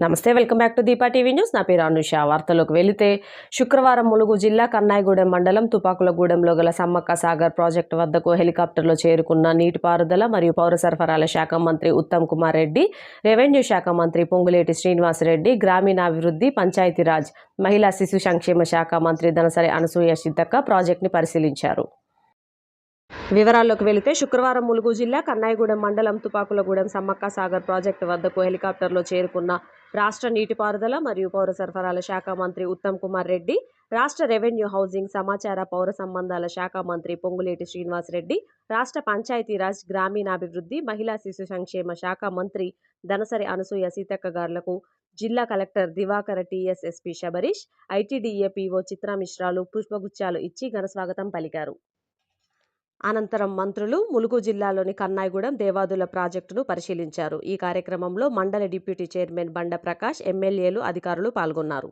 నమస్తే, welcome back to Deepa TV news. నా పేరు అనుష. వార్తలోకి వెళితే శుక్రవారం ములుగు జిల్లా కన్నాయిగూడెం మండలం తుపాకులగూడెంలో గల సమ్మక్క సాగర్ ప్రాజెక్టు వద్దకు హెలికాప్టర్లో చేరుకున్న నీటిపారుదల మరియు పౌర సరఫరాల శాఖ మంత్రి ఉత్తమ్ కుమార్ రెడ్డి, రెవెన్యూ శాఖ మంత్రి పొంగులేటి శ్రీనివాసరెడ్డి, గ్రామీణాభివృద్ధి, పంచాయతీరాజ్, మహిళా శిశు సంక్షేమ శాఖ మంత్రి దనసరి అనసూయ సీతక్క ప్రాజెక్టుని పరిశీలించారు. వివరాల్లోకి వెళితే శుక్రవారం ములుగు జిల్లా కన్నాయిగూడెం మండలం తుపాకులగూడెం సమ్మక్క సాగర్ ప్రాజెక్టు వద్దకు హెలికాప్టర్లో చేరుకున్న రాష్ట్ర నీటిపారుదల మరియు పౌర సరఫరాల శాఖ మంత్రి ఉత్తమ్ కుమార్ రెడ్డి, రాష్ట్ర రెవెన్యూ, హౌసింగ్, సమాచార, పౌర సంబంధాల శాఖ మంత్రి పొంగులేటి శ్రీనివాసరెడ్డి, రాష్ట్ర పంచాయతీరాజ్, గ్రామీణాభివృద్ధి, మహిళా శిశు సంక్షేమ శాఖ మంత్రి దనసరి అనసూయ సీతక్క గార్లకు జిల్లా collector Divakara TS, SP Sabareesh, ITDA PO చిత్రామిశ్రాలు పుష్పగుచ్చాలు ఇచ్చి ఘనస్వాగతం పలికారు. అనంతరం మంత్రులు ములుగు జిల్లాలోని కన్నాయిగూడెం దేవాదుల ప్రాజెక్టును పరిశీలించారు. ఈ కార్యక్రమంలో మండల డిప్యూటీ చైర్మన్ బండ ప్రకాష్, ఎమ్మెల్యేలు, అధికారులు పాల్గొన్నారు.